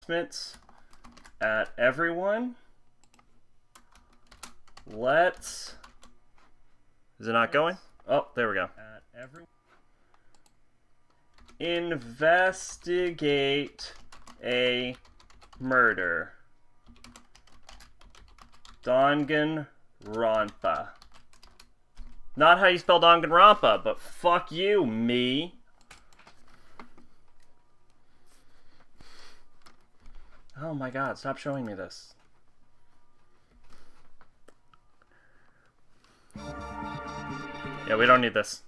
announcement at everyone. Let's... Is it not going? Oh, there we go. Investigate a murder. Danganronpa. Not how you spell Danganronpa, but fuck you, me. Oh my god, stop showing me this. Yeah, we don't need this.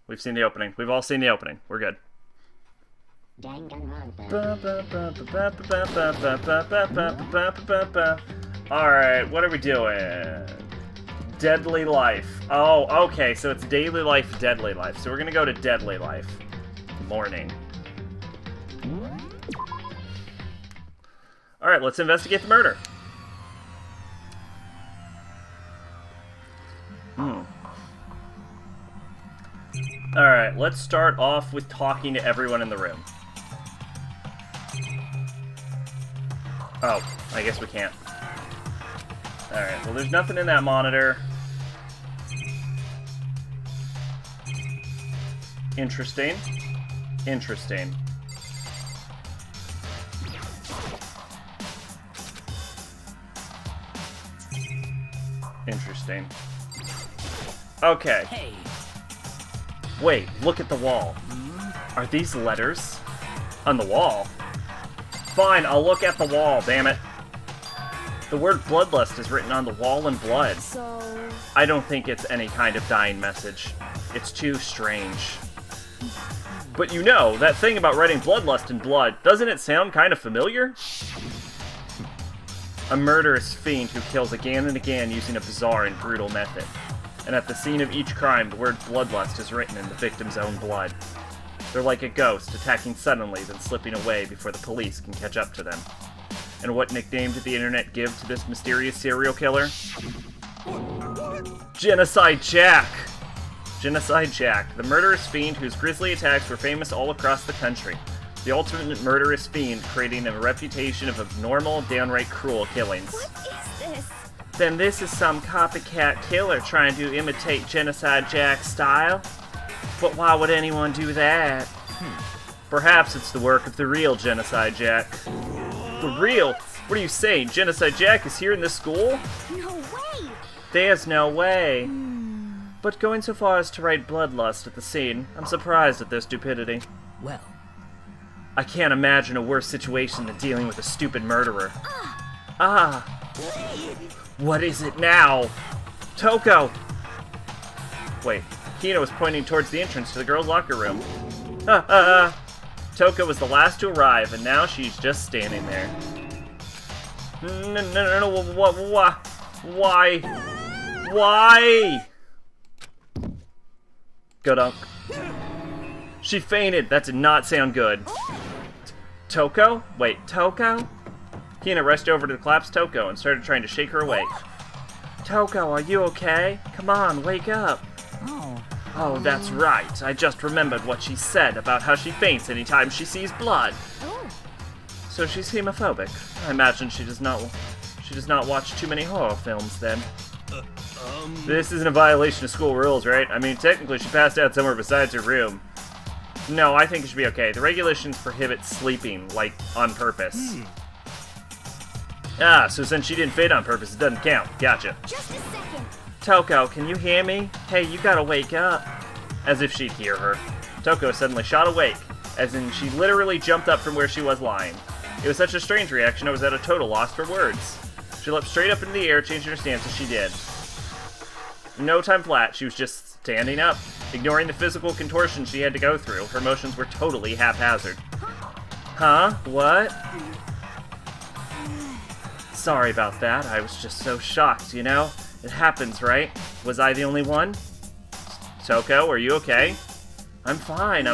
We've seen the opening. We've all seen the opening. We're good. Alright, what are we doing? Deadly Life. Oh, okay, so it's Daily Life, Deadly Life. So we're gonna go to Deadly Life. Morning. Alright, let's investigate the murder. Alright, let's start off with talking to everyone in the room. Oh, I guess we can't. Alright, well there's nothing in that monitor. Interesting. Interesting. Interesting. Okay. Hey. Wait, look at the wall. Are these letters? On the wall? Fine, I'll look at the wall, damn it. The word bloodlust is written on the wall in blood. So... I don't think it's any kind of dying message. It's too strange. But you know, that thing about writing bloodlust in blood, doesn't it sound kind of familiar? A murderous fiend who kills again and again using a bizarre and brutal method. And at the scene of each crime, the word bloodlust is written in the victim's own blood. They're like a ghost, attacking suddenly, then slipping away before the police can catch up to them. And what nickname did the internet give to this mysterious serial killer? Genocide Jack! Genocide Jack, the murderous fiend whose grisly attacks were famous all across the country. The ultimate murderous fiend, creating a reputation of abnormal, downright cruel killings. What is this? Then this is some copycat killer trying to imitate Genocide Jack's style? But why would anyone do that? Perhaps it's the work of the real Genocide Jack. The real? What are you saying? Genocide Jack is here in this school? No way! There's no way. But going so far as to write bloodlust at the scene, I'm surprised at their stupidity. Well, I can't imagine a worse situation than dealing with a stupid murderer. Ah! What is it now? Toko! Wait, Hina was pointing towards the entrance to the girls' locker room. Toko was the last to arrive, and now she's just standing there. No, why? Why? Go dunk. She fainted. That did not sound good. Toko? Wait, Toko? Hina rushed over to collapse Toko and started trying to shake her awake. Toko, are you okay? Come on, wake up. Oh, that's right. I just remembered what she said about how she faints anytime she sees blood. So she's hemophobic. I imagine she does not watch too many horror films then. This isn't a violation of school rules, right? I mean, technically she passed out somewhere besides her room. No, I think it should be okay. The regulations prohibit sleeping, like, on purpose. Ah, so since she didn't faint on purpose, it doesn't count. Gotcha. Just a second. Toko, can you hear me? Hey, you gotta wake up. As if she'd hear her. Toko suddenly shot awake, as in she literally jumped up from where she was lying. It was such a strange reaction, I was at a total loss for words. She leapt straight up into the air, changing her stance as she did. In no time flat, she was just standing up. Ignoring the physical contortion she had to go through, her motions were totally haphazard. Huh? What? Sorry about that, I was just so shocked, you know? It happens, right? Was I the only one? Toko, are you okay? I'm fine.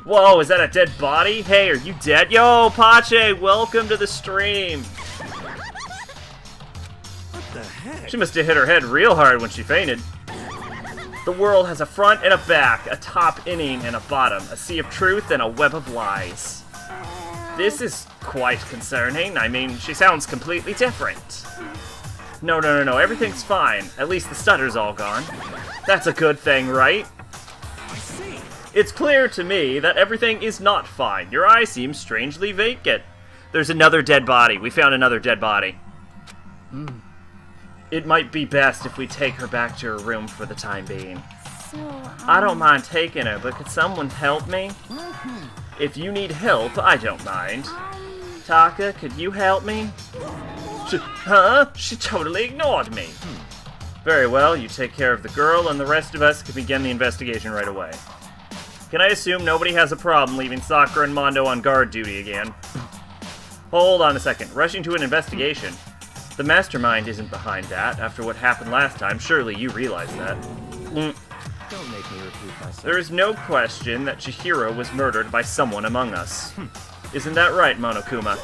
Whoa, is that a dead body? Hey, are you dead? Yo, Pache, welcome to the stream. what the heck? She must have hit her head real hard when she fainted. The world has a front and a back, a top inning and a bottom, a sea of truth and a web of lies. This is quite concerning. I mean, she sounds completely different. No, everything's fine. At least the stutter's all gone. That's a good thing, right? I see. It's clear to me that everything is not fine. Your eye seems strangely vacant. There's another dead body. We found another dead body. It might be best if we take her back to her room for the time being. So, I don't mind taking her, but could someone help me? If you need help, I don't mind. Taka, could you help me? She totally ignored me. Very well, you take care of the girl, and the rest of us can begin the investigation right away. Can I assume nobody has a problem leaving Sakura and Mondo on guard duty again? Hold on a second. Rushing to an investigation. The mastermind isn't behind that. After what happened last time, surely you realize that. Don't make me repeat myself. There is no question that Chihiro was murdered by someone among us. Isn't that right, Monokuma?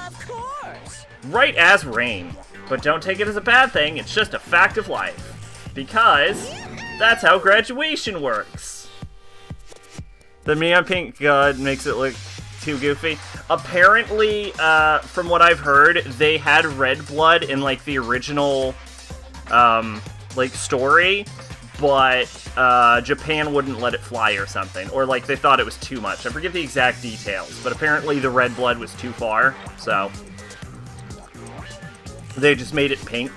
Of course. Right as rain. But don't take it as a bad thing, it's just a fact of life. Because that's how graduation works. The neon pink god makes it look too goofy. Apparently, from what I've heard, they had red blood in, like, the original, like, story, but, Japan wouldn't let it fly or something. Or, like, they thought it was too much. I forget the exact details, but apparently the red blood was too far, so they just made it pink.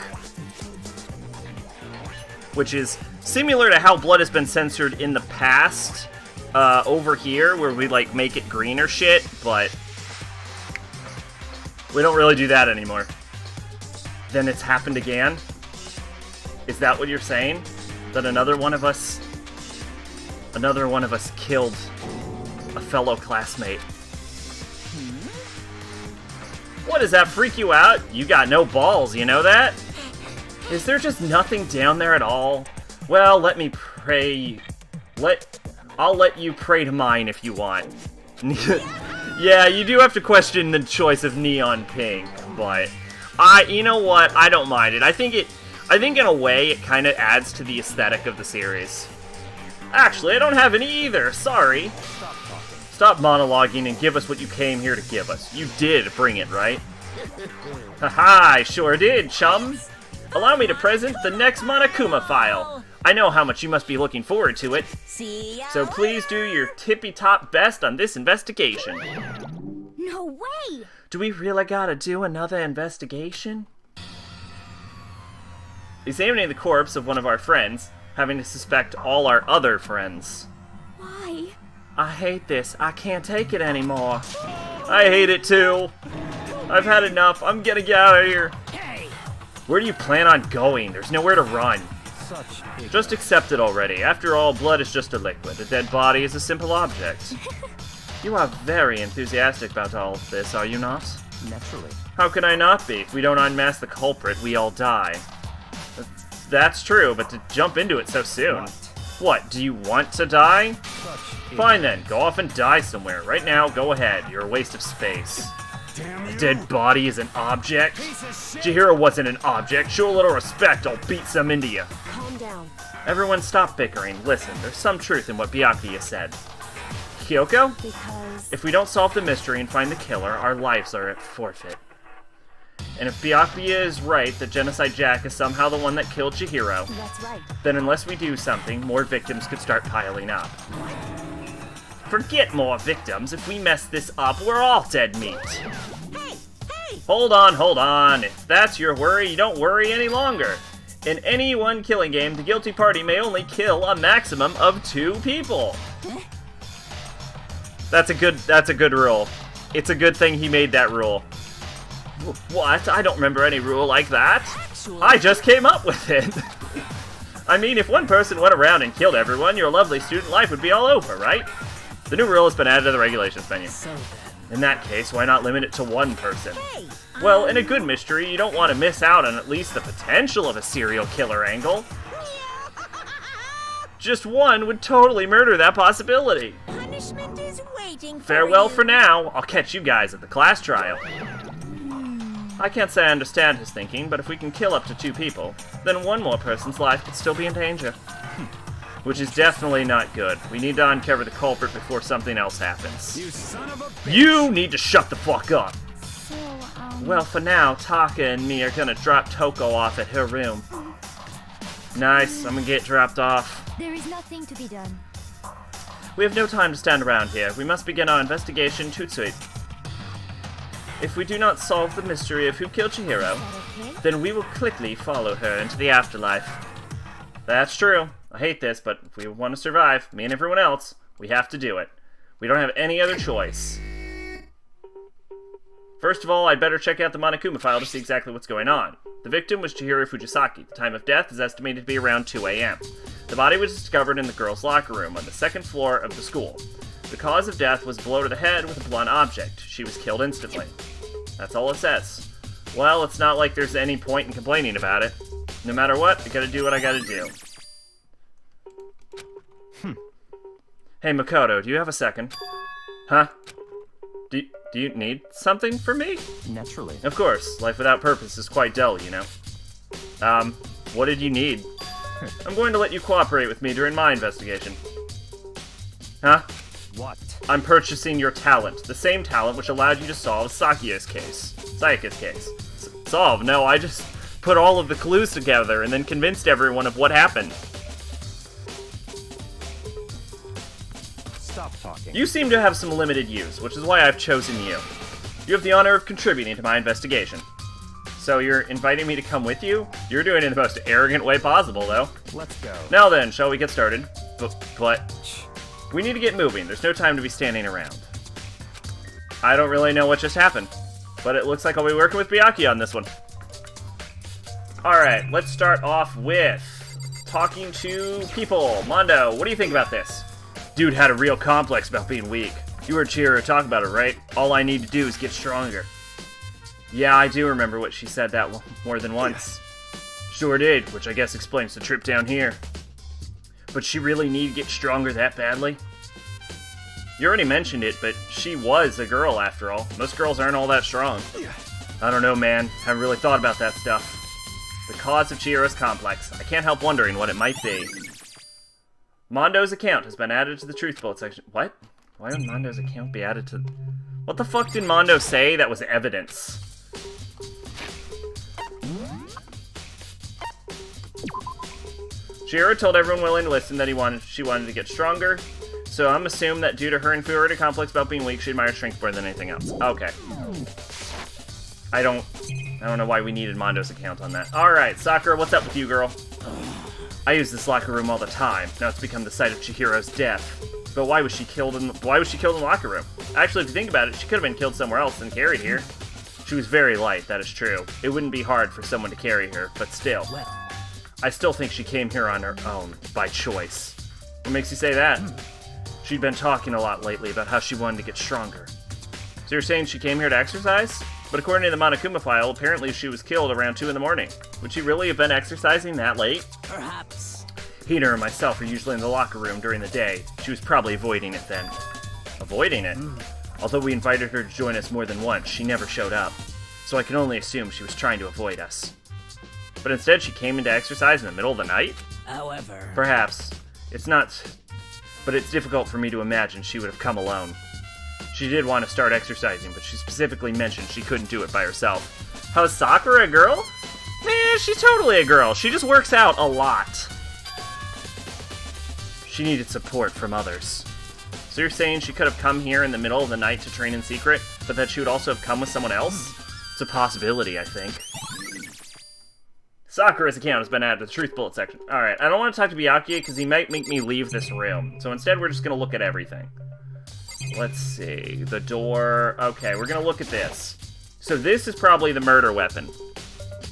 Which is similar to how blood has been censored in the past, over here, where we, like, make it green or shit, but we don't really do that anymore. Then it's happened again? Is that what you're saying? That another one of us killed a fellow classmate? What, does that freak you out? You got no balls, you know that? Is there just nothing down there at all? Well, let me pray. I'll let you pray to mine if you want. Yeah, you do have to question the choice of neon pink, but you know what? I don't mind it. I think in a way it kind of adds to the aesthetic of the series. Actually, I don't have any either. Sorry. Stop monologuing and give us what you came here to give us. You did bring it, right? Haha, I sure did, chum. Allow me to present the next Monokuma file. I know how much you must be looking forward to it. See ya So please do your tippy-top best on this investigation. no way! Do we really gotta do another investigation? Examining the corpse of one of our friends, having to suspect all our other friends. Why? I hate this. I can't take it anymore. I hate it too. I've had enough. I'm gonna get out of here. Hey. Where do you plan on going? There's nowhere to run. Such Just accept it already. After all, blood is just a liquid. A dead body is a simple object. You are very enthusiastic about all of this, are you not? naturally. How could I not be? If we don't unmask the culprit, we all die. That's true, but to jump into it so soon. What, do you want to die? Fine then, go off and die somewhere. Right now, go ahead. You're a waste of space. A dead body is an object? Chihiro wasn't an object. Show a little respect, I'll beat some into you. Calm down. Everyone stop bickering. Listen, there's some truth in what Byakuya said. Kyoko? Because... If we don't solve the mystery and find the killer, our lives are at forfeit. And if Byakuya is right that Genocide Jack is somehow the one that killed Chihiro, That's right. then unless we do something, more victims could start piling up. Forget more victims. If we mess this up, we're all dead meat. Hey! Hey! Hold on. If that's your worry, you don't worry any longer. In any one killing game, the guilty party may only kill a maximum of 2 people. That's a good rule. It's a good thing he made that rule. What? I don't remember any rule like that. I just came up with it. I mean, if one person went around and killed everyone, your lovely student life would be all over, right? The new rule has been added to the regulations menu. So then. In that case, why not limit it to 1 person? Hey! Well, in a good mystery, you don't want to miss out on at least the potential of a serial killer angle. Just 1 would totally murder that possibility. Punishment is waiting for Farewell you. for now. I'll catch you guys at the class trial. I can't say I understand his thinking, but if we can kill up to 2 people, then one more person's life could still be in danger. Which is definitely not good. We need to uncover the culprit before something else happens. You son of a bitch! You need to shut the fuck up! So, Well, for now, Taka and me are gonna drop Toko off at her room. Nice, I'm gonna get dropped off. there is nothing to be done. We have no time to stand around here. We must begin our investigation Tutsui. If we do not solve the mystery of who killed Chihiro, Is that okay? then we will quickly follow her into the afterlife. That's true. I hate this, but if we want to survive, me and everyone else, we have to do it. We don't have any other choice. First of all, I'd better check out the Monokuma file to see exactly what's going on. The victim was Chihiro Fujisaki. The time of death is estimated to be around 2 a.m. The body was discovered in the girls' locker room on the 2nd floor of the school. The cause of death was a blow to the head with a blunt object. She was killed instantly. That's all it says. Well, it's not like there's any point in complaining about it. No matter what, I gotta do what I gotta do. Hey, Makoto, do you have a second? Huh? Do you need something from me? Naturally. Of course, life without purpose is quite dull, you know. What did you need? I'm going to let you cooperate with me during my investigation. Huh? What? I'm purchasing your talent. The same talent which allowed you to solve Sayaka's case. Solve? No, I just put all of the clues together and then convinced everyone of what happened. Stop talking. You seem to have some limited use, which is why I've chosen you. You have the honor of contributing to my investigation. So you're inviting me to come with you? You're doing it in the most arrogant way possible, though. Let's go. Now then, shall we get started? But we need to get moving. There's no time to be standing around. I don't really know what just happened, but it looks like I'll be working with Byakuya on this one. Alright, let's start off with talking to people. Mondo, what do you think about this? Dude had a real complex about being weak. You heard Chihiro talk about it, right? All I need to do is get stronger. Yeah, I do remember what she said that more than once. Sure did, which I guess explains the trip down here. But she really need to get stronger that badly? You already mentioned it, but she was a girl after all. Most girls aren't all that strong. I don't know, man. Haven't really thought about that stuff. The cause of Chihiro's complex. I can't help wondering what it might be. Mondo's account has been added to the Truth Bullet section. What? Why would Mondo's account be added to... What the fuck did Mondo say that was evidence? Chihiro told everyone willing to listen that she wanted to get stronger, so I'm assuming that due to her inferiority complex about being weak, she admires strength more than anything else. Okay. I don't know why we needed Mondo's account on that. Alright, Sakura, what's up with you, girl? I use this locker room all the time. Now it's become the site of Chihiro's death. But why was she killed in the locker room? Actually, if you think about it, she could have been killed somewhere else than carried here. She was very light, that is true. It wouldn't be hard for someone to carry her, but still. I still think she came here on her own, by choice. What makes you say that? She'd been talking a lot lately about how she wanted to get stronger. So you're saying she came here to exercise? But according to the Monokuma file, apparently she was killed around 2 in the morning. Would she really have been exercising that late? Perhaps. Hina and myself are usually in the locker room during the day. She was probably avoiding it then. Avoiding it? Although we invited her to join us more than once, she never showed up. So I can only assume she was trying to avoid us. But instead she came in to exercise in the middle of the night? However... Perhaps. But it's difficult for me to imagine she would have come alone. She did want to start exercising, but she specifically mentioned she couldn't do it by herself. How's Sakura a girl? Man, she's totally a girl. She just works out a lot. She needed support from others. So you're saying she could have come here in the middle of the night to train in secret, but that she would also have come with someone else? It's a possibility, I think. Sakura's account has been added to the Truth Bullet section. Alright, I don't want to talk to Byakuya because he might make me leave this room. So instead, we're just going to look at everything. Let's see. The door... Okay, we're going to look at this. So this is probably the murder weapon.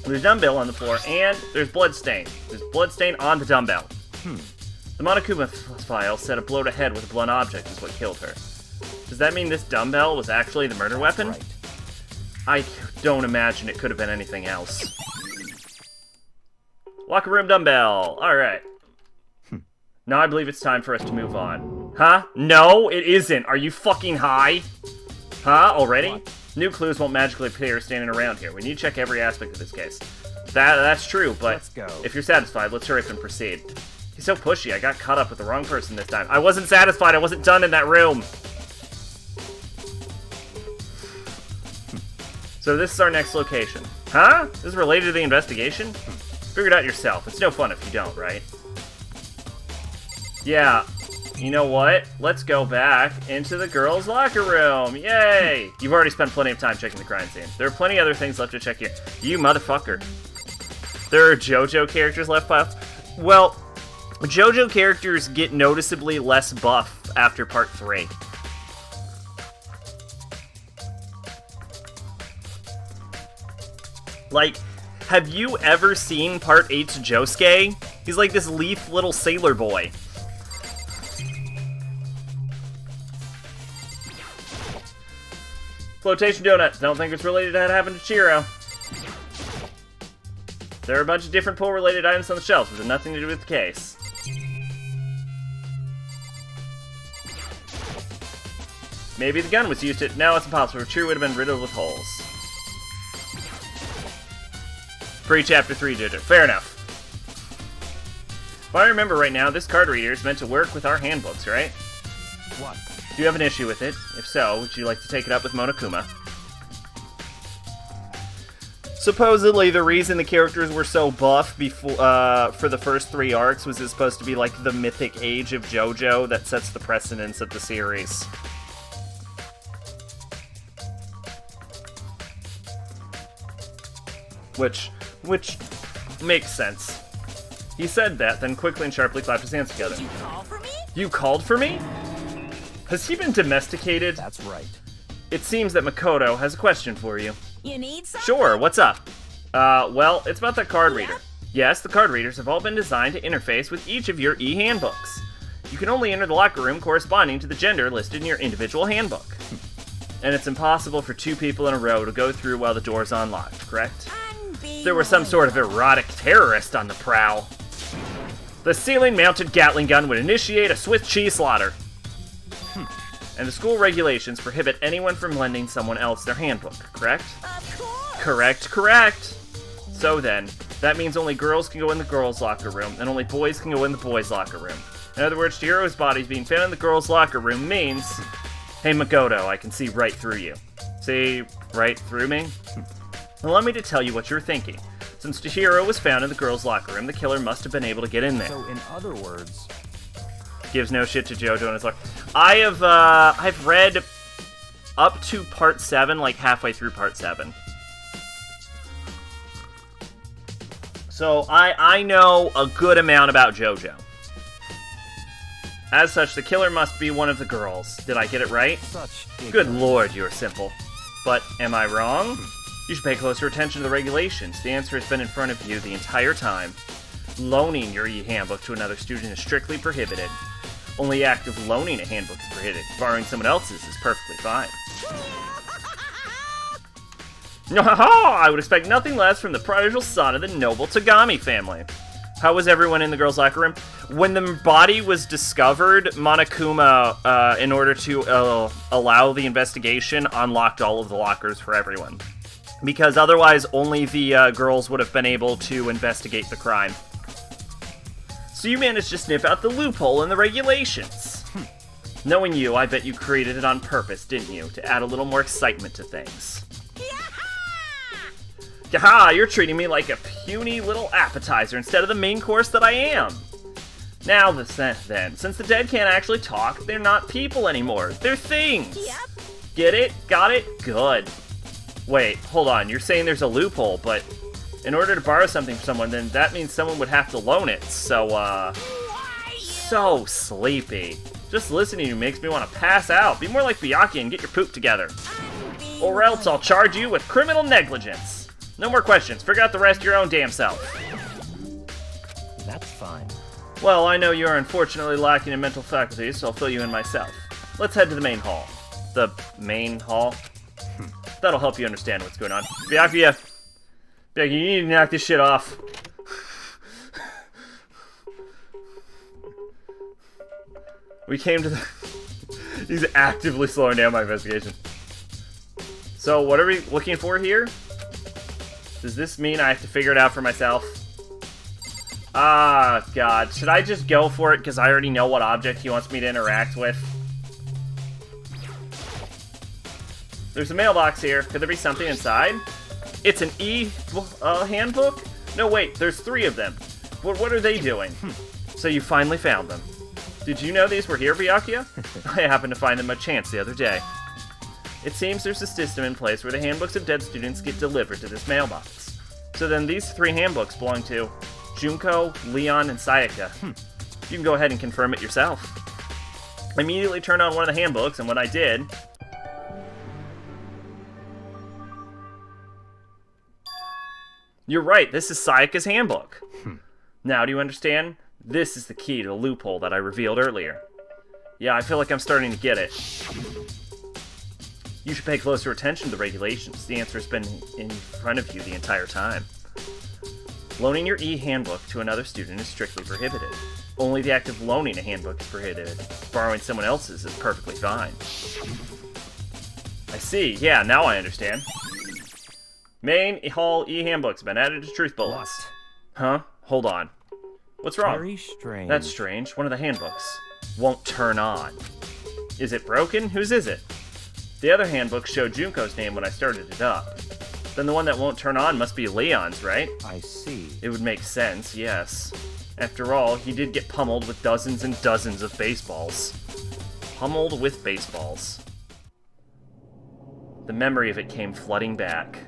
There's a dumbbell on the floor, and there's bloodstain. There's bloodstain on the dumbbell. The Monokuma file said a blow to head with a blunt object is what killed her. Does that mean this dumbbell was actually the murder weapon? Right. I don't imagine it could have been anything else. Locker room dumbbell. Alright. Now I believe it's time for us to move on. Huh? No, it isn't. Are you fucking high? Huh? Already? What? New clues won't magically appear standing around here. We need to check every aspect of this case. That's true, but Let's go. if you're satisfied, let's hurry up and proceed. He's so pushy, I got caught up with the wrong person this time. I wasn't satisfied, I wasn't done in that room. So this is our next location. Huh? This is related to the investigation? Figure it out yourself. It's no fun if you don't, right? Yeah. You know what? Let's go back into the girls' locker room. Yay! You've already spent plenty of time checking the crime scene. There are plenty of other things left to check here. You motherfucker. There are JoJo characters left buffed? Well, JoJo characters get noticeably less buff after Part 3. Like, have you ever seen Part 8's Josuke? He's like this leaf little sailor boy. Flotation donut. Don't think it's related to what happened to Chiro. There are a bunch of different pool-related items on the shelves, but they're nothing to do with the case. Maybe the gun was used to... No, it's impossible. Chiro would have been riddled with holes. Pre-Chapter 3 did it. Fair enough. If I remember right now, this card reader is meant to work with our handbooks, right? What? Do you have an issue with it? If so, would you like to take it up with Monokuma? Supposedly, the reason the characters were so buff before, for the first 3 arcs was it's supposed to be like the mythic age of JoJo that sets the precedence of the series. Which makes sense. He said that, then quickly and sharply clapped his hands together. Did you call for me? You called for me? Has he been domesticated? That's right. It seems that Makoto has a question for you. You need some? Sure, what's up? Well, it's about that card reader. Yes, the card readers have all been designed to interface with each of your e-handbooks. You can only enter the locker room corresponding to the gender listed in your individual handbook. And it's impossible for 2 people in a row to go through while the door's unlocked, correct? There was some sort of erotic terrorist on the prowl. The ceiling-mounted Gatling gun would initiate a Swiss cheese slaughter. And the school regulations prohibit anyone from lending someone else their handbook, correct? Of course. Correct. So then, that means only girls can go in the girls' locker room, and only boys can go in the boys' locker room. In other words, Chihiro's body being found in the girls' locker room means... Hey, Makoto, I can see right through you. See right through me? Allow me to tell you what you're thinking. Since Chihiro was found in the girls' locker room, the killer must have been able to get in there. So, in other words... Gives no shit to JoJo and his locker. I've read up to Part 7, like halfway through Part 7. So, I know a good amount about JoJo. As such, the killer must be one of the girls. Did I get it right? Such Good lord, you're simple. But am I wrong? You should pay closer attention to the regulations. The answer has been in front of you the entire time. Loaning your e-handbook to another student is strictly prohibited. Only act of loaning a handbook is prohibited. Borrowing someone else's is perfectly fine. I would expect nothing less from the prodigal son of the noble Tagami family. How was everyone in the girls' locker room? When the body was discovered, Monokuma, in order to allow the investigation, unlocked all of the lockers for everyone. Because otherwise, only the girls would have been able to investigate the crime. So you managed to sniff out the loophole in the regulations. Knowing you, I bet you created it on purpose, didn't you? To add a little more excitement to things. Yaha! You're treating me like a puny little appetizer instead of the main course that I am. Now then, since the dead can't actually talk, they're not people anymore. They're things. Yep. Get it? Got it? Good. Wait, hold on. You're saying there's a loophole, but in order to borrow something from someone, then that means someone would have to loan it. So, so sleepy. Just listening to you makes me want to pass out. Be more like Byakuya and get your poop together. Or else I'll charge you with criminal negligence. No more questions. Figure out the rest your own damn self. That's fine. Well, I know you are unfortunately lacking in mental faculties, so I'll fill you in myself. Let's head to the main hall. The main hall? That'll help you understand what's going on. Byakuya, you need to knock this shit off. We came to the... He's actively slowing down my investigation. So, what are we looking for here? Does this mean I have to figure it out for myself? Ah, God. Should I just go for it because I already know what object he wants me to interact with? There's a mailbox here. Could there be something inside? It's an handbook? No, wait. There's 3 of them. What are they doing? So you finally found them. Did you know these were here, Byakuya? I happened to find them by chance the other day. It seems there's a system in place where the handbooks of dead students get delivered to this mailbox. So then these 3 handbooks belong to Junko, Leon, and Sayaka. You can go ahead and confirm it yourself. I immediately turned on one of the handbooks, and when I did... You're right, this is Sayaka's handbook. Now, do you understand? This is the key to the loophole that I revealed earlier. Yeah, I feel like I'm starting to get it. You should pay closer attention to the regulations. The answer has been in front of you the entire time. Loaning your e-handbook to another student is strictly prohibited. Only the act of loaning a handbook is prohibited. Borrowing someone else's is perfectly fine. I see. Yeah, now I understand. Main hall e-handbooks have been added to truth bullets. What? Huh? Hold on. What's wrong? Very strange. That's strange. One of the handbooks won't turn on. Is it broken? Whose is it? The other handbook showed Junko's name when I started it up. Then the one that won't turn on must be Leon's, right? I see. It would make sense, yes. After all, he did get pummeled with dozens and dozens of baseballs. Pummeled with baseballs. The memory of it came flooding back.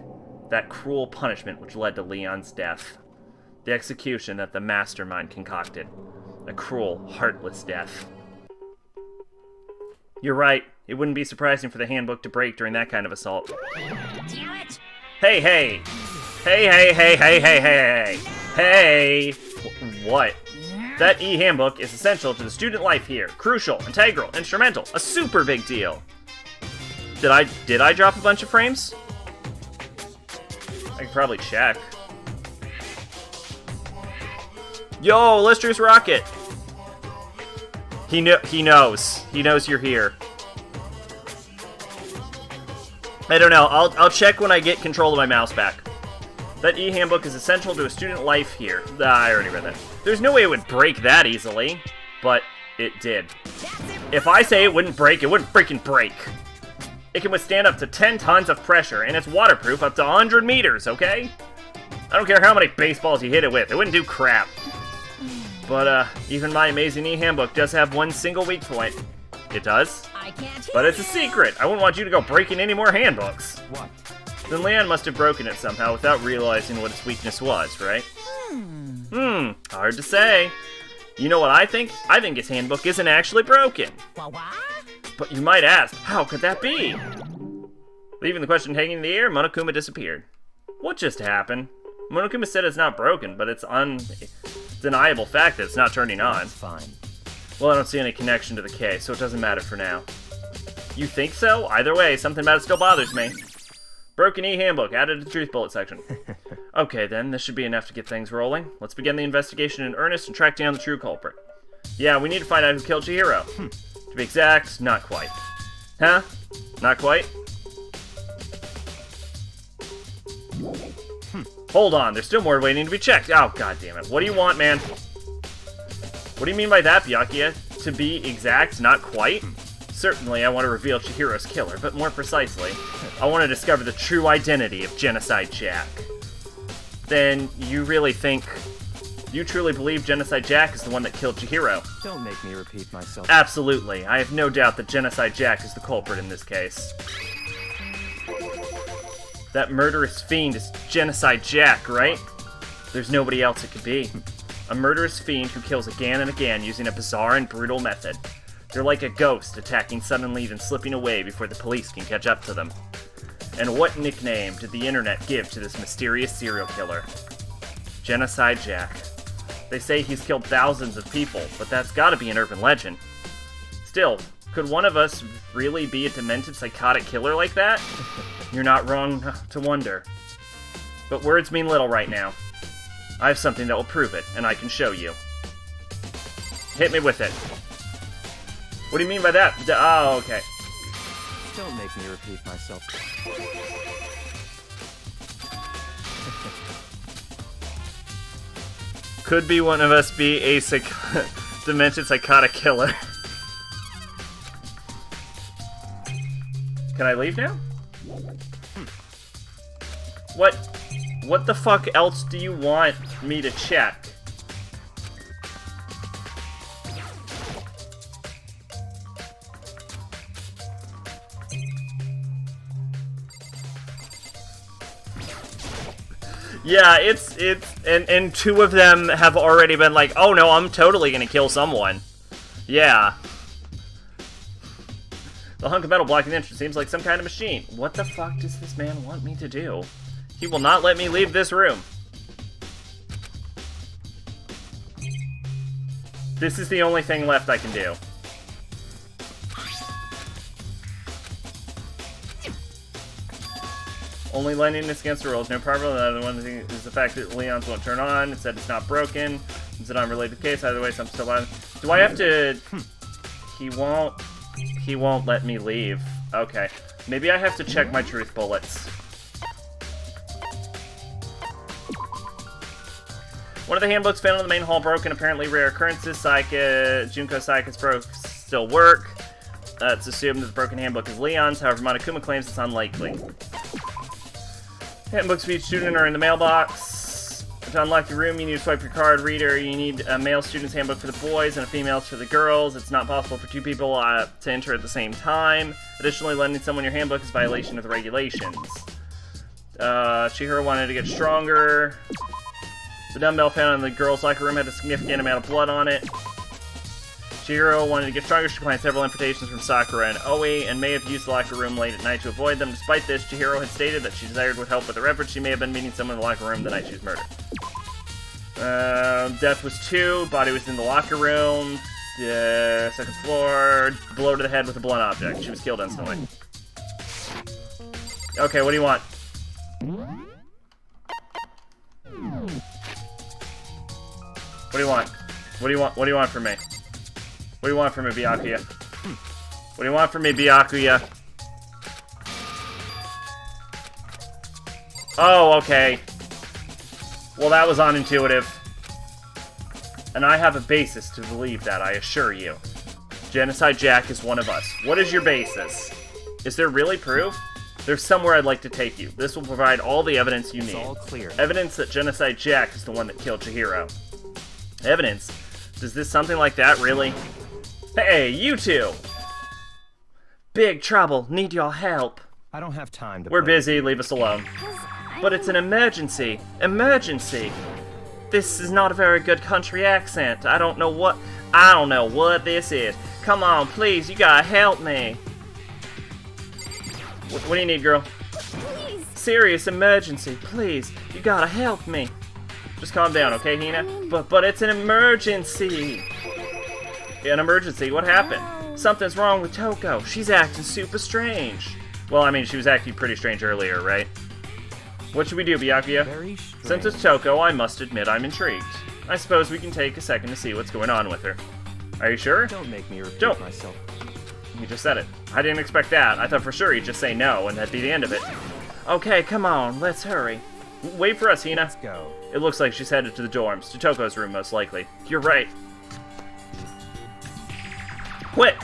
That cruel punishment which led to Leon's death. The execution that the mastermind concocted. A cruel, heartless death. You're right. It wouldn't be surprising for the handbook to break during that kind of assault. Damn it! Hey, hey! Hey, hey, hey, hey, hey, hey, hey! What? That e-handbook is essential to the student life here. Crucial, integral, instrumental, a super big deal. Did I drop a bunch of frames? I could probably check. Yo, illustrious Rocket! He knows. He knows you're here. I don't know. I'll check when I get control of my mouse back. That e-handbook is essential to a student life here. I already read that. There's no way it would break that easily, but it did. If I say it wouldn't break, it wouldn't freaking break. It can withstand up to 10 tons of pressure, and it's waterproof up to 100 meters, okay? I don't care how many baseballs you hit it with. It wouldn't do crap. But, even my amazing e-handbook does have one single weak point. It does? I can't But it's a secret. I wouldn't want you to go breaking any more handbooks. What? Then Leon must have broken it somehow without realizing what its weakness was, right? Hard to say. You know what I think? I think his handbook isn't actually broken. What? But you might ask, how could that be? Leaving the question hanging in the air, Monokuma disappeared. What just happened? Monokuma said it's not broken, but it's undeniable fact that it's not turning on. That's fine. Well, I don't see any connection to the case, so it doesn't matter for now. You think so? Either way, something about it still bothers me. Broken e-handbook, added to the truth bullet section. Okay then, this should be enough to get things rolling. Let's begin the investigation in earnest and track down the true culprit. Yeah, we need to find out who killed Chihiro. To be exact, not quite. Huh? Not quite? Hold on, there's still more waiting to be checked. Oh, god damn it. What do you want, man? What do you mean by that, Byakuya? To be exact, not quite? Certainly, I want to reveal Chihiro's killer, but more precisely, I want to discover the true identity of Genocide Jack. Then, you really think... You truly believe Genocide Jack is the one that killed Chihiro? Don't make me repeat myself. Absolutely. I have no doubt that Genocide Jack is the culprit in this case. That murderous fiend is Genocide Jack, right? There's nobody else it could be. A murderous fiend who kills again and again using a bizarre and brutal method. They're like a ghost, attacking suddenly then slipping away before the police can catch up to them. And what nickname did the internet give to this mysterious serial killer? Genocide Jack. They say he's killed thousands of people, but that's gotta be an urban legend. Still, could one of us really be a demented psychotic killer like that? You're not wrong to wonder. But words mean little right now. I have something that will prove it, and I can show you. Hit me with it. What do you mean by that? Oh, okay. Don't make me repeat myself. Could be one of us be a demented psychotic killer. Can I leave now? What the fuck else do you want me to check? Yeah, and two of them have already been like, oh no, I'm totally gonna kill someone. Yeah. The hunk of metal blocking the entrance seems like some kind of machine. What the fuck does this man want me to do? He will not let me leave this room. This is the only thing left I can do. Only lendiness against the rules. No problem. The other one is the fact that Leon's won't turn on. It said it's not broken. It's an unrelated case. Either way, so I'm still on. Do I have to... He won't let me leave. Okay. Maybe I have to check my truth bullets. One of the handbooks found in the main hall broken. Apparently rare occurrences. Junko Psychics broke still work. It's assumed that the broken handbook is Leon's. However, Monokuma claims it's unlikely. Handbooks for each student are in the mailbox. To unlock your room, you need to swipe your card reader. You need a male student's handbook for the boys and a female's for the girls. It's not possible for two people to enter at the same time. Additionally, lending someone your handbook is a violation of the regulations. Chihiro wanted to get stronger. The dumbbell found in the girls' locker room had a significant amount of blood on it. Chihiro wanted to get stronger. She declined several invitations from Sakura and Oe, and may have used the locker room late at night to avoid them. Despite this, Chihiro had stated that she desired with help with her efforts. She may have been meeting someone in the locker room the night she was murdered. Death was 2. Body was in the locker room. Second floor. Blow to the head with a blunt object. She was killed instantly. Okay, what do you want? What do you want? What do you want? What do you want from me? What do you want from me, Byakuya? What do you want from me, Byakuya? Oh, okay. Well, that was unintuitive. And I have a basis to believe that, I assure you. Genocide Jack is one of us. What is your basis? Is there really proof? There's somewhere I'd like to take you. This will provide all the evidence you need. It's all clear. Evidence that Genocide Jack is the one that killed Chihiro. Evidence? Does this something like that, really? Hey, you two! Big trouble. Need your help. I don't have time to We're play. busy. Leave us alone. But it's an emergency. Emergency! This is not a very good country accent. I don't know what this is. Come on, please. You gotta help me. What do you need, girl? Please. Serious emergency. Please. You gotta help me. Just calm down, okay, Hina? But it's an emergency. An emergency? What happened? No. Something's wrong with Toko. She's acting super strange. Well, I mean, she was acting pretty strange earlier, right? What should we do, Byakuya? Very strange. Since it's Toko, I must admit I'm intrigued. I suppose we can take a second to see what's going on with her. Are you sure? Don't make me repeat Don't. myself. He just said it. I didn't expect that. I thought for sure he'd just say no, and that'd be the end of it. Okay, come on, let's hurry. Wait for us, Hina. Let's go. It looks like she's headed to the dorms, to Toko's room most likely. You're right. Quick!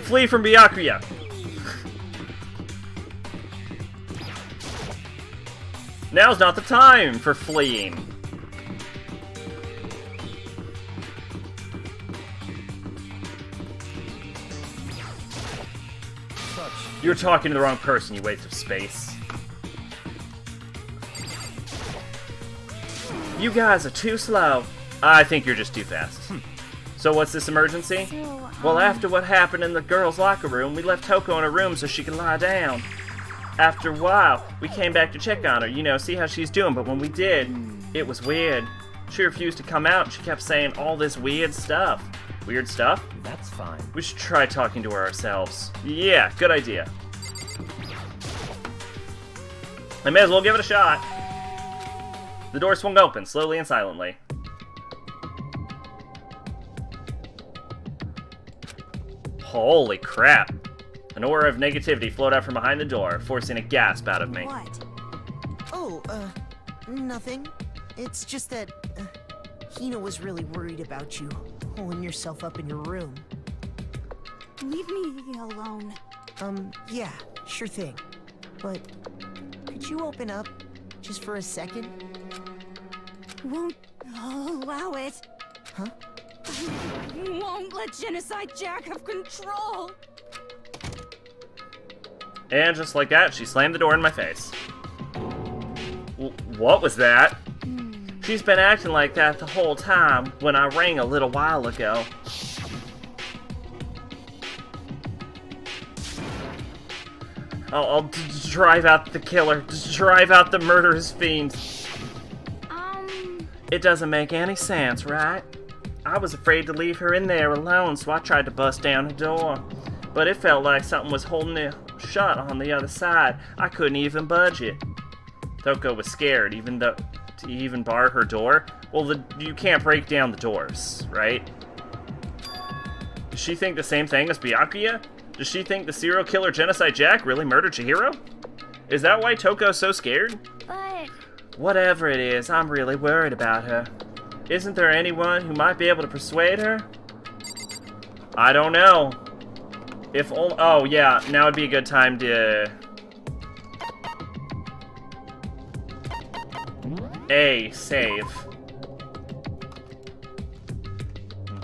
Flee from Byakuya! Now's not the time for fleeing. You're talking to the wrong person, you waste of space. You guys are too slow. I think you're just too fast. So what's this emergency? So, Well, after what happened in the girls' locker room, we left Toko in her room so she could lie down. After a while, we came back to check on her, you know, see how she's doing, but when we did, it was weird. She refused to come out, and she kept saying all this weird stuff. Weird stuff? That's fine. We should try talking to her ourselves. Yeah, good idea. I may as well give it a shot. The door swung open, slowly and silently. Holy crap. An aura of negativity flowed out from behind the door, forcing a gasp out of me. What? Oh, nothing. It's just that, Hina was really worried about you, holding yourself up in your room. Leave me alone. Yeah, sure thing. But, could you open up, just for a second? Won't allow it. Huh? Won't let Genocide Jack have control. And just like that, she slammed the door in my face. What was that? She's been acting like that the whole time when I rang a little while ago. I'll drive out the killer. Drive out the murderous fiend. It doesn't make any sense, right? I was afraid to leave her in there alone, so I tried to bust down the door. But it felt like something was holding it shut on the other side. I couldn't even budge it. Toko was scared, to even bar her door. Well, you can't break down the doors, right? Does she think the same thing as Byakuya? Does she think the serial killer Genocide Jack really murdered Chihiro? Is that why Toko's so scared? But... Whatever it is, I'm really worried about her. Isn't there anyone who might be able to persuade her? I don't know. If only... Oh, yeah, now would be a good time to... A, save.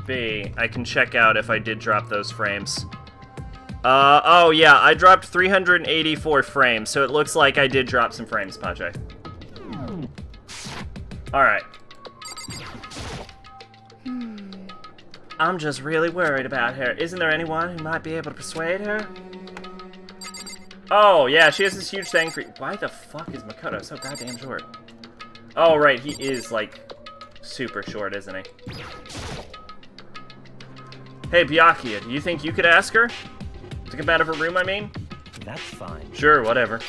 B, I can check out if I did drop those frames. Oh yeah, I dropped 384 frames, so it looks like I did drop some frames, Pache. Alright. I'm just really worried about her. Isn't there anyone who might be able to persuade her? Oh, yeah, she has this huge thing for... Why the fuck is Makoto so goddamn short? Oh, right, he is, like, super short, isn't he? Hey, Byakuya, do you think you could ask her? To come out of her room, I mean? That's fine. Sure, whatever.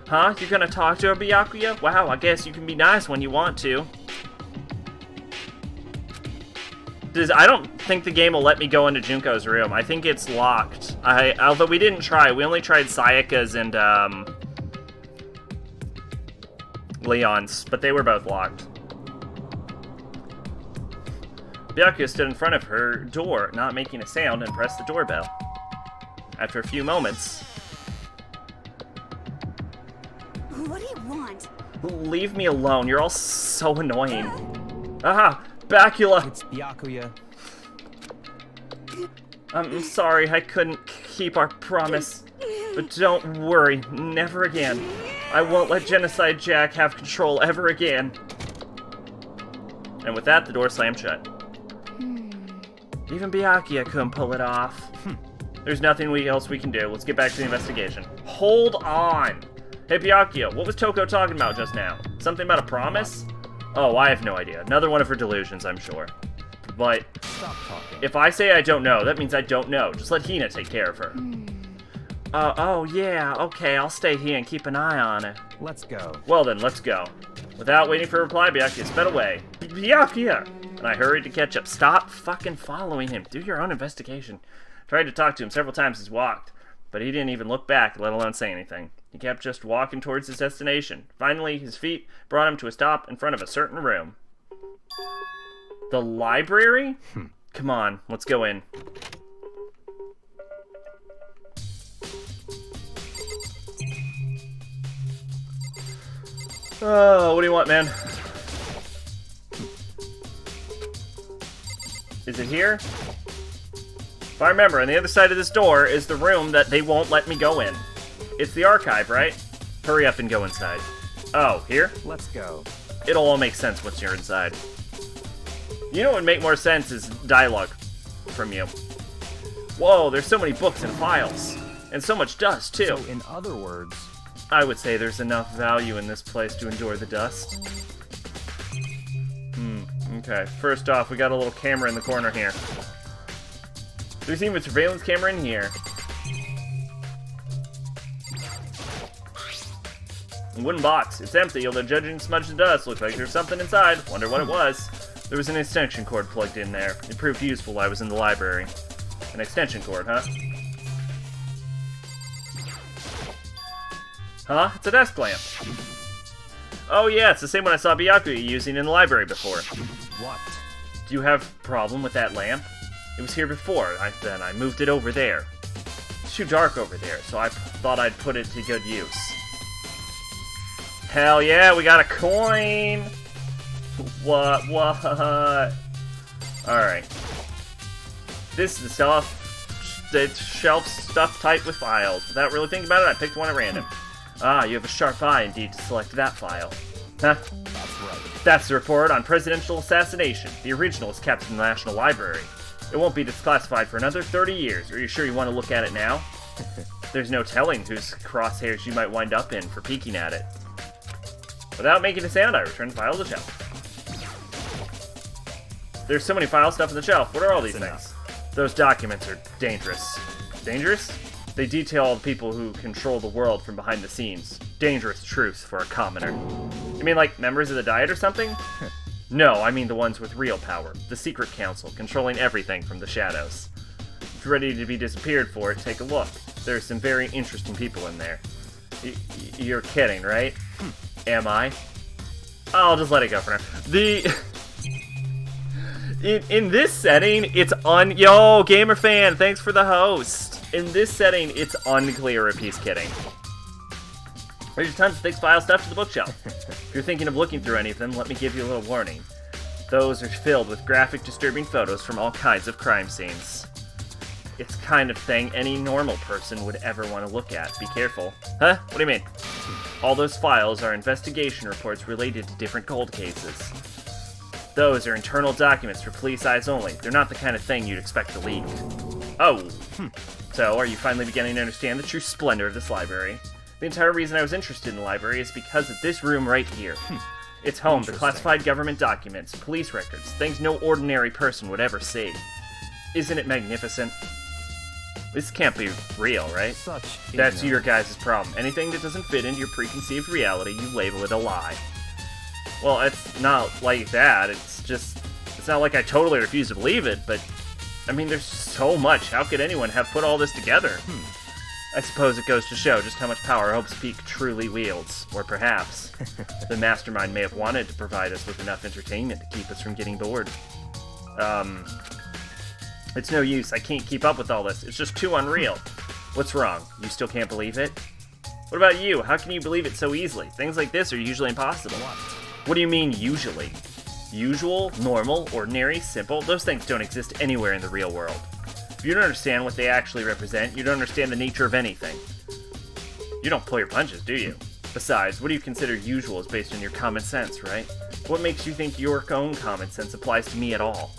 Huh? You gonna talk to her, Byakuya? Wow, I guess you can be nice when you want to. I don't think the game will let me go into Junko's room. I think it's locked. Although we didn't try. We only tried Sayaka's and, Leon's, but they were both locked. Byakuya stood in front of her door, not making a sound, and pressed the doorbell. After a few moments... What do you want? Leave me alone, you're all so annoying. Aha! Bacula! It's Byakuya. I'm sorry, I couldn't keep our promise. But don't worry, never again. I won't let Genocide Jack have control ever again. And with that, the door slammed shut. Even Byakuya couldn't pull it off. There's nothing else we can do. Let's get back to the investigation. Hold on! Hey Byakuya, what was Toko talking about just now? Something about a promise? Oh, I have no idea. Another one of her delusions, I'm sure. But Stop talking. if I say I don't know, that means I don't know. Just let Hina take care of her. Oh yeah, okay, I'll stay here and keep an eye on her. Let's go. Well then, let's go. Without waiting for a reply, Byakuya sped away. Byakuya! And I hurried to catch up. Stop fucking following him. Do your own investigation. Tried to talk to him several times as he walked, but he didn't even look back, let alone say anything. He kept just walking towards his destination. Finally, his feet brought him to a stop in front of a certain room. The library? Come on, let's go in. Oh, what do you want, man? Is it here? If I remember, on the other side of this door is the room that they won't let me go in. It's the archive, right? Hurry up and go inside. Oh, here? Let's go. It'll all make sense once you're inside. You know what would make more sense is dialogue from you. Whoa, there's so many books and files. And so much dust, too. So, in other words... I would say there's enough value in this place to endure the dust. Okay. First off, we got a little camera in the corner here. There's even a surveillance camera in here. A wooden box. It's empty, although judging smudged the dust, looks like there's something inside. Wonder what it was. There was an extension cord plugged in there. It proved useful while I was in the library. An extension cord, huh? Huh? It's a desk lamp. Oh yeah, it's the same one I saw Byakuya using in the library before. What? Do you have a problem with that lamp? It was here before, then I moved it over there. It's too dark over there, so I thought I'd put it to good use. Hell yeah, we got a coin! What? Alright. This is the stuff, the shelf stuffed tight with files. Without really thinking about it, I picked one at random. Ah, you have a sharp eye indeed to select that file. Huh? That's right. That's the report on presidential assassination. The original is kept in the National Library. It won't be declassified for another 30 years. Are you sure you want to look at it now? There's no telling whose crosshairs you might wind up in for peeking at it. Without making a sound, I return the file to the shelf. There's so many file stuff on the shelf. What are all these things? Those documents are dangerous. Dangerous? They detail the people who control the world from behind the scenes. Dangerous truths for a commoner. You mean like members of the Diet or something? No, I mean the ones with real power. The Secret Council, controlling everything from the shadows. If you're ready to be disappeared for it, take a look. There's some very interesting people in there. You're kidding, right? Am I? I'll just let it go for now. In this setting, it's Yo, Gamer Fan, thanks for the host. In this setting, it's unclear if he's kidding. There's tons of thick file stuff to the bookshelf. If you're thinking of looking through any of them, let me give you a little warning. Those are filled with graphic, disturbing photos from all kinds of crime scenes. It's the kind of thing any normal person would ever want to look at. Be careful. Huh? What do you mean? All those files are investigation reports related to different cold cases. Those are internal documents for police eyes only. They're not the kind of thing you'd expect to leak. Oh. So, are you finally beginning to understand the true splendor of this library? The entire reason I was interested in the library is because of this room right here. It's home to classified government documents, police records, things no ordinary person would ever see. Isn't it magnificent? This can't be real, right? That's your guys' problem. Anything that doesn't fit into your preconceived reality, you label it a lie. Well, it's not like that. It's not like I totally refuse to believe it, but I mean, there's so much. How could anyone have put all this together? I suppose it goes to show just how much power Hope's Peak truly wields. Or perhaps, the mastermind may have wanted to provide us with enough entertainment to keep us from getting bored. It's no use. I can't keep up with all this. It's just too unreal. What's wrong? You still can't believe it? What about you? How can you believe it so easily? Things like this are usually impossible. What do you mean, usually? Usual, normal, ordinary, simple? Those things don't exist anywhere in the real world. If you don't understand what they actually represent, you don't understand the nature of anything. You don't pull your punches, do you? Besides, what do you consider usual is based on your common sense, right? What makes you think your own common sense applies to me at all?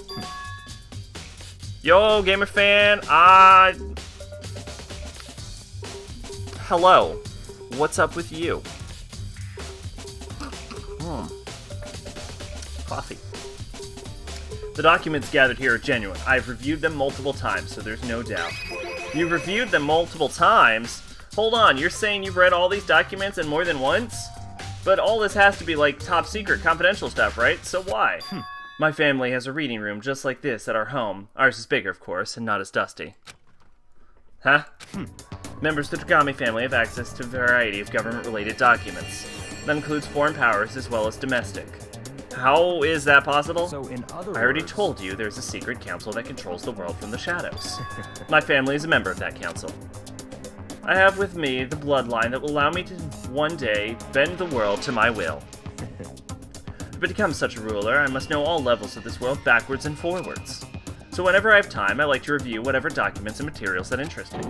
Yo, Gamer Fan, hello. What's up with you? Coffee. The documents gathered here are genuine. I've reviewed them multiple times, so there's no doubt. You've reviewed them multiple times? Hold on, you're saying you've read all these documents and more than once? But all this has to be like top secret, confidential stuff, right? So why? My family has a reading room just like this at our home. Ours is bigger, of course, and not as dusty. Huh? Members of the Tagami family have access to a variety of government-related documents. That includes foreign powers as well as domestic. How is that possible? So in other I already words, told you there's a secret council that controls the world from the shadows. My family is a member of that council. I have with me the bloodline that will allow me to one day bend the world to my will. To become such a ruler, I must know all levels of this world backwards and forwards. So whenever I have time, I like to review whatever documents and materials that interest me.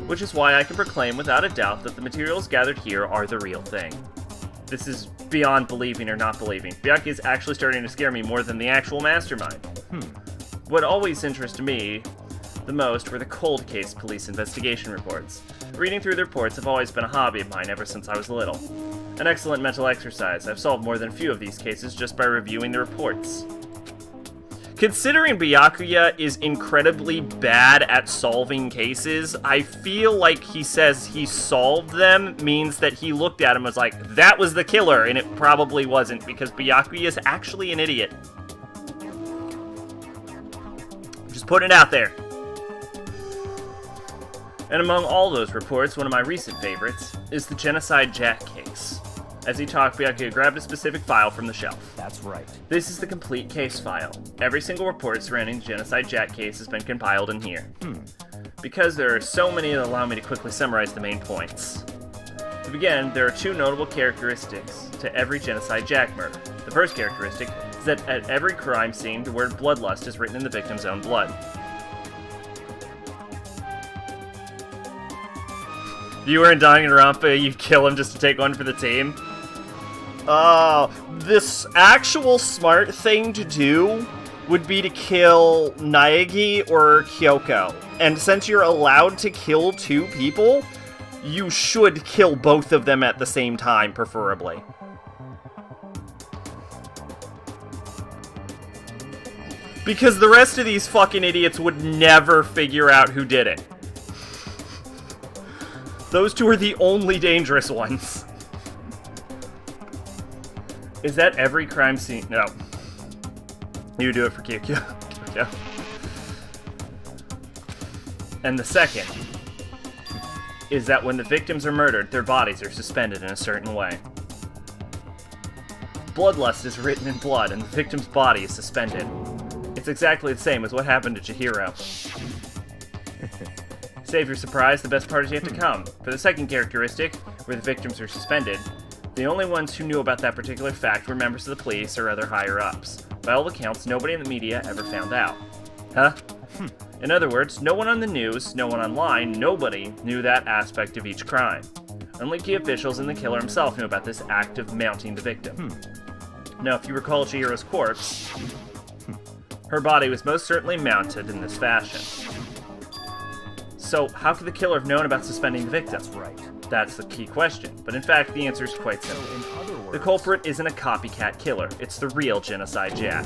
Which is why I can proclaim without a doubt that the materials gathered here are the real thing. This is beyond believing or not believing. Byakuya is actually starting to scare me more than the actual mastermind. What always interested me the most were the cold case police investigation reports. Reading through the reports have always been a hobby of mine ever since I was little. An excellent mental exercise. I've solved more than a few of these cases just by reviewing the reports. Considering Byakuya is incredibly bad at solving cases, I feel like he says he solved them means that he looked at him and was like, that was the killer, and it probably wasn't, because Byakuya is actually an idiot. Just putting it out there. And among all those reports, one of my recent favorites is the Genocide Jack case. As he talked, Byakuya grabbed a specific file from the shelf. That's right. This is the complete case file. Every single report surrounding the Genocide Jack case has been compiled in here. Because there are so many that allow me to quickly summarize the main points. To begin, there are two notable characteristics to every Genocide Jack murder. The first characteristic is that at every crime scene, the word bloodlust is written in the victim's own blood. If you were in Danganronpa, you'd kill him just to take one for the team. This actual smart thing to do would be to kill Naegi or Kyoko. And since you're allowed to kill two people, you should kill both of them at the same time, preferably. Because the rest of these fucking idiots would never figure out who did it. Those two are the only dangerous ones. Is that every crime scene? No. You do it for Kyoko. And the second is that when the victims are murdered, their bodies are suspended in a certain way. Bloodlust is written in blood, and the victim's body is suspended. It's exactly the same as what happened to Chihiro. Save your surprise, the best part is yet to come. For the second characteristic, where the victims are suspended, the only ones who knew about that particular fact were members of the police or other higher-ups. By all accounts, nobody in the media ever found out. Huh? In other words, no one on the news, no one online, nobody knew that aspect of each crime. Only key officials and the killer himself knew about this act of mounting the victim. Now, if you recall Chihiro's corpse, her body was most certainly mounted in this fashion. So, how could the killer have known about suspending the victim? That's right. That's the key question, but in fact, the answer is quite simple. In other words, The culprit isn't a copycat killer, it's the real Genocide Jack.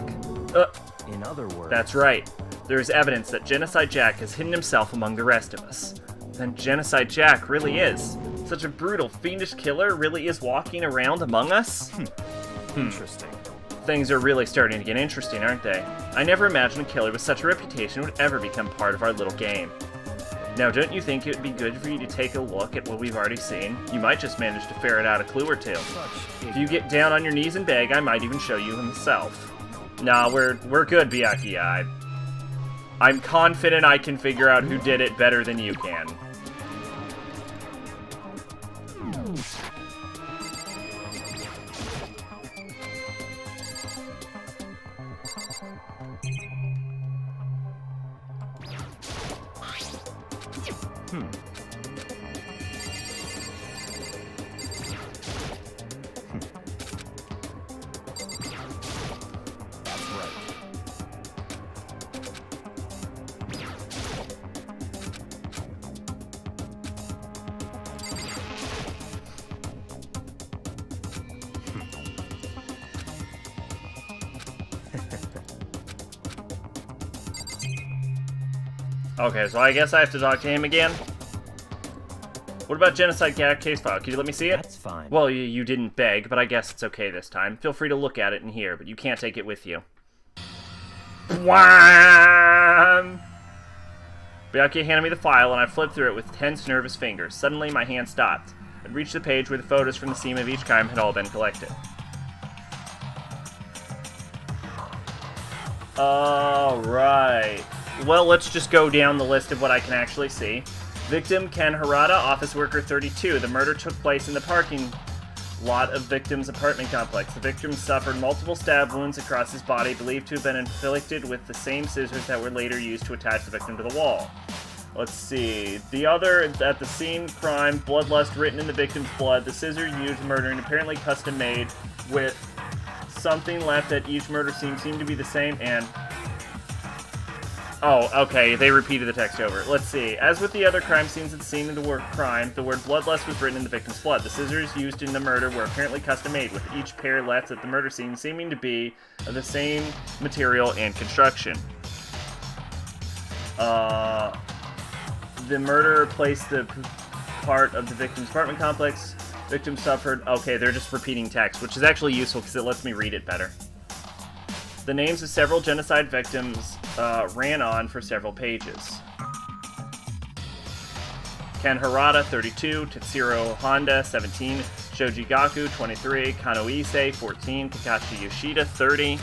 in other words, That's right. There is evidence that Genocide Jack has hidden himself among the rest of us. Then Genocide Jack really is. Such a brutal, fiendish killer really is walking around among us? interesting. Things are really starting to get interesting, aren't they? I never imagined a killer with such a reputation would ever become part of our little game. Now, don't you think it would be good for you to take a look at what we've already seen? You might just manage to ferret out a clue or two. If you get down on your knees and beg, I might even show you himself. Nah, we're good, Byakuya. I'm confident I can figure out who did it better than you can. That's right. Okay, so I guess I have to talk to him again? What about Genocide Jack case file? Could you let me see it? That's fine. Well, you didn't beg, but I guess it's okay this time. Feel free to look at it in here, but you can't take it with you. Wham! Byakuya handed me the file, and I flipped through it with tense, nervous fingers. Suddenly, my hand stopped. I'd reached the page where the photos from the scene of each crime had all been collected. Alright. Well, let's just go down the list of what I can actually see. Victim Ken Harada, office worker 32. The murder took place in the parking lot of victim's apartment complex. The victim suffered multiple stab wounds across his body, believed to have been inflicted with the same scissors that were later used to attach the victim to the wall. Let's see. The other, at the scene crime, bloodlust written in the victim's blood. The scissors used in murdering apparently custom made with something left at each murder scene seemed to be the same and... Oh, okay, they repeated the text over. Let's see. As with the other crime scenes at the scene of the word crime, the word bloodlust was written in the victim's blood. The scissors used in the murder were apparently custom-made, with each pair left at the murder scene seeming to be of the same material and construction. The murderer placed the part of the victim's apartment complex. Victim suffered... Okay, they're just repeating text, which is actually useful because it lets me read it better. The names of several genocide victims ran on for several pages. Ken Harada, 32, Tetsuro Honda, 17, Shoji Gaku, 23, Kano Ise, 14, Takashi Yoshida, 30,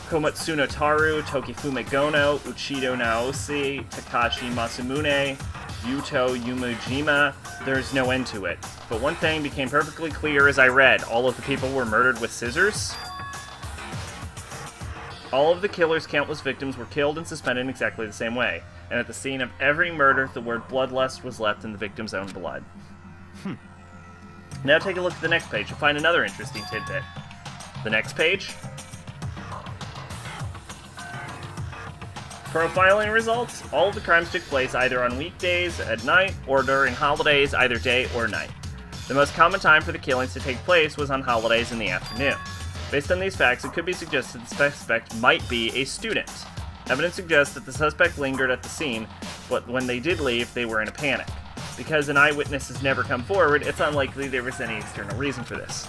Komatsuno Taru, Tokifume Gono, Uchido Naoshi, Takashi Masamune, Yuto Yumujima. There's no end to it. But one thing became perfectly clear as I read. All of the people were murdered with scissors. All of the killer's countless victims were killed and suspended in exactly the same way. And at the scene of every murder, the word bloodlust was left in the victim's own blood. Now take a look at the next page and find another interesting tidbit. The next page. Profiling results. All of the crimes took place either on weekdays at night or during holidays, either day or night. The most common time for the killings to take place was on holidays in the afternoon. Based on these facts, it could be suggested the suspect might be a student. Evidence suggests that the suspect lingered at the scene, but when they did leave, they were in a panic. Because an eyewitness has never come forward, it's unlikely there was any external reason for this.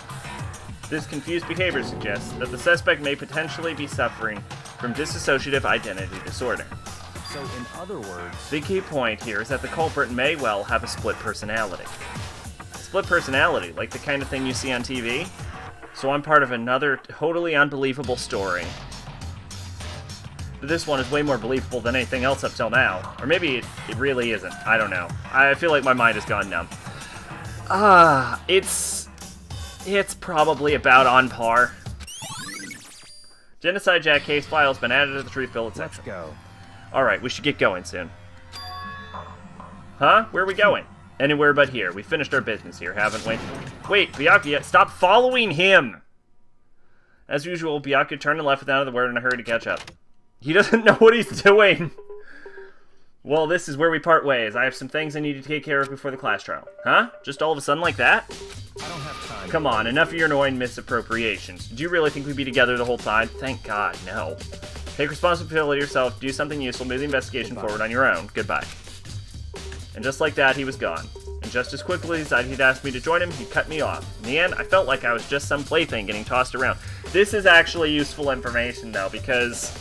This confused behavior suggests that the suspect may potentially be suffering from dissociative identity disorder. So, in other words, The key point here is that the culprit may well have a split personality. Split personality, like the kind of thing you see on TV? So I'm part of another totally unbelievable story. But this one is way more believable than anything else up till now. Or maybe it really isn't. I don't know. I feel like my mind has gone numb. It's probably about on par. Genocide Jack case file has been added to the Truth Billet let's section. go. Alright, we should get going soon. Huh? Where are we going? Anywhere but here. We finished our business here, haven't we? Wait, Byakuya, stop following him! As usual, Byakuya turned and left without another word in a hurry to catch up. He doesn't know what he's doing! Well, this is where we part ways. I have some things I need to take care of before the class trial. Huh? Just all of a sudden like that? I don't have time. Come on, enough of your annoying misappropriations. Did you really think we'd be together the whole time? Thank God, no. Take responsibility yourself, do something useful, move the investigation forward on your own. Goodbye. And just like that, he was gone. And just as quickly as he'd asked me to join him, he cut me off. In the end, I felt like I was just some plaything getting tossed around. This is actually useful information, though, because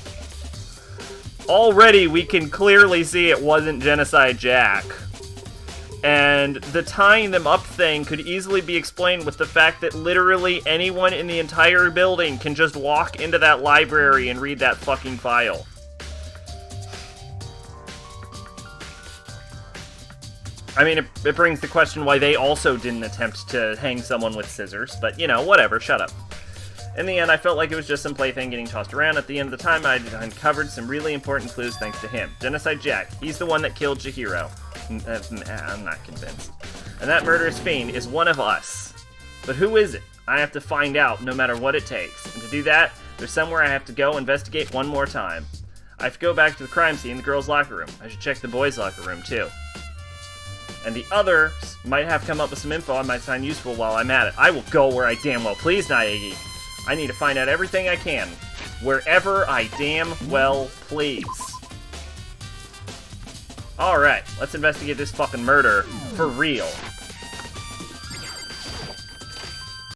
already we can clearly see it wasn't Genocide Jack. And the tying them up thing could easily be explained with the fact that literally anyone in the entire building can just walk into that library and read that fucking file. I mean, it brings the question why they also didn't attempt to hang someone with scissors, but, you know, whatever, shut up. In the end, I felt like it was just some plaything getting tossed around. At the end of the time, I'd uncovered some really important clues thanks to him. Genocide Jack, he's the one that killed Chihiro. I'm not convinced. And that murderous fiend is one of us. But who is it? I have to find out, no matter what it takes. And to do that, there's somewhere I have to go investigate one more time. I have to go back to the crime scene, the girls' locker room. I should check the boys' locker room, too. And the others might have come up with some info I might find useful while I'm at it. I will go where I damn well please, Naegi. I need to find out everything I can. Wherever I damn well please. Alright, let's investigate this fucking murder for real.